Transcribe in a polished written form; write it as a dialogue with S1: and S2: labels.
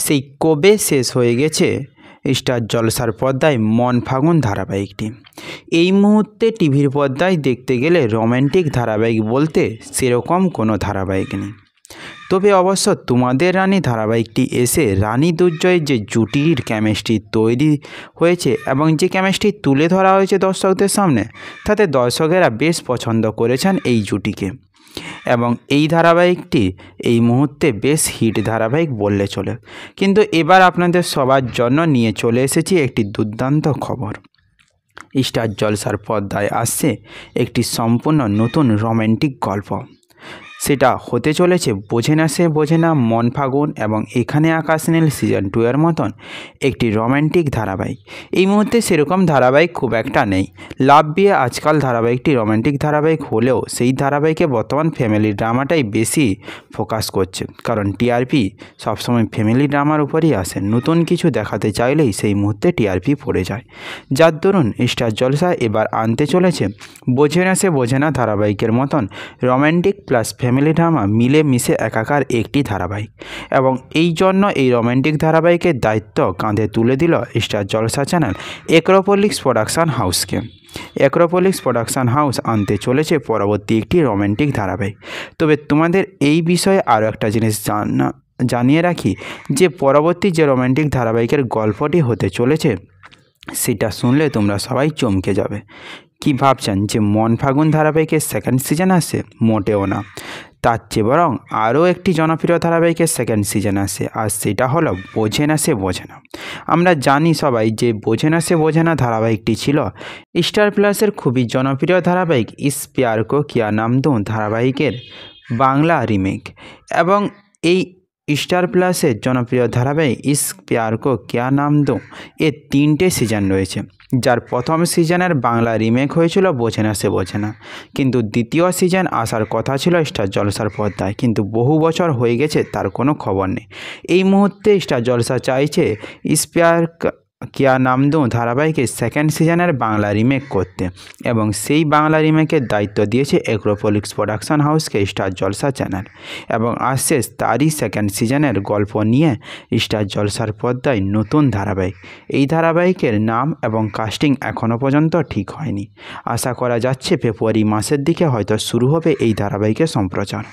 S1: সেই কবে শেষ হয়ে গেছে স্টার জলসার পর্দায় মন ফাগুন ধারাবাহিকটি। এই মুহূর্তে টিভির পর্দায় দেখতে গেলে রোম্যান্টিক ধারাবাহিক বলতে সেরকম কোনো ধারাবাহিক নেই। তবে অবশ্য তোমাদের রানী ধারাবাহিকটি এসে রানী দুর্জয়ের যে জুটির কেমিস্ট্রি তৈরি হয়েছে এবং যে কেমিস্ট্রি তুলে ধরা হয়েছে দর্শকদের সামনে, তাতে দর্শকেরা বেশ পছন্দ করেছেন এই জুটিকে এবং এই ধারাবাহিকটি এই মুহূর্তে বেশ হিট ধারাবাহিক বললে চলে। কিন্তু এবার আপনাদের সবার জন্য নিয়ে চলে এসেছি একটি দুর্দান্ত খবর। স্টার জলসার পর্দায় আসছে একটি সম্পূর্ণ নতুন রোম্যান্টিক গল্প। সেটা হতে চলেছে বোঝে না সে বোঝে না, মন ফাগুন এবং এখানে আকাশ নীল সিজন 2 এর মতন একটি রোম্যান্টিক ধারাবাহিক। এই মুহূর্তে সেরকম ধারাবাহিক খুব একটা নেই। লাভ বিয়ে আজকাল ধারাবাহিকটি রোম্যান্টিক ধারাবাহিক হলেও সেই ধারাবাহিকে বর্তমান ফ্যামিলি ড্রামাটাই বেশি ফোকাস করছে, কারণ টিআরপি সবসময় ফ্যামিলি ড্রামার উপরই আসে। নতুন কিছু দেখাতে চাইলেই সেই মুহূর্তে টিআরপি পড়ে যায়, যার দরুন স্টার জলসা এবার আনতে চলেছে বোঝে না সে বোঝে না ধারাবাহিকের মতন রোম্যান্টিক প্লাস ফ্যামিলি ড্রামা মিলে মিশে একাকার একটি ধারাবাহিক। এবং এই জন্য এই রোম্যান্টিক ধারাবাহিকের দায়িত্ব কাঁধে তুলে দিল স্টার জলসা চ্যানেল অ্যাক্রোপলিক্স প্রোডাকশন হাউসকে। অ্যাক্রোপলিক্স প্রোডাকশন হাউস আনতে চলেছে পরবর্তী একটি রোম্যান্টিক ধারাবাহিক। তবে তোমাদের এই বিষয়ে আরও একটা জিনিস জানিয়ে রাখি যে পরবর্তী যে রোম্যান্টিক ধারাবাহিকের গল্পটি হতে চলেছে সেটা শুনলে তোমরা সবাই চমকে যাবে। কি ভাবছেন যে মন ফাগুন ধারাবাহিকের সেকেন্ড সিজন আসে? মোটেও না, তার চেয়ে বরং আরও একটি জনপ্রিয় ধারাবাহিকের সেকেন্ড সিজন আসে, আর সেটা হলো বোঝে না সে বোঝে না। আমরা জানি সবাই যে বোঝে না সে বোঝে না ধারাবাহিকটি ছিল স্টার প্লাসের খুবই জনপ্রিয় ধারাবাহিক ইস প্যার কো কিয়া নাম দো ধারাবাহিকের বাংলা রিমেক। এবং এই স্টার প্লাসের জনপ্রিয় ধারাবাহিক ইস প্যার কো কিয়া নাম দো এর 3টে সিজন রয়েছে, যার প্রথম সিজনের বাংলা রিমেক হয়েছিল বোঝে না সে বোঝে না। কিন্তু দ্বিতীয় সিজন আসার কথা ছিল স্টার জলসার পর্দায়, কিন্তু বহু বছর হয়ে গেছে তার কোনো খবর নেই। এই মুহূর্তে স্টার জলসা চাইছে ইস প্যার কিয়া নাম দো ধারাবাহিকের সেকেন্ড সিজনের বাংলা রিমেক করতে, এবং সেই বাংলা রিমেকের দায়িত্ব দিয়েছে অ্যাক্রোপলিক্স প্রোডাকশন হাউসকে স্টার জলসা চ্যানেল। এবং আসছে তারই সেকেন্ড সিজনের গল্প নিয়ে স্টার জলসার পর্দায় নতুন ধারাবাহিক। এই ধারাবাহিকের নাম এবং কাস্টিং এখনও পর্যন্ত ঠিক হয়নি। আশা করা যাচ্ছে ফেব্রুয়ারি মাসের দিকে হয়তো শুরু হবে এই ধারাবাহিকের সম্প্রচার।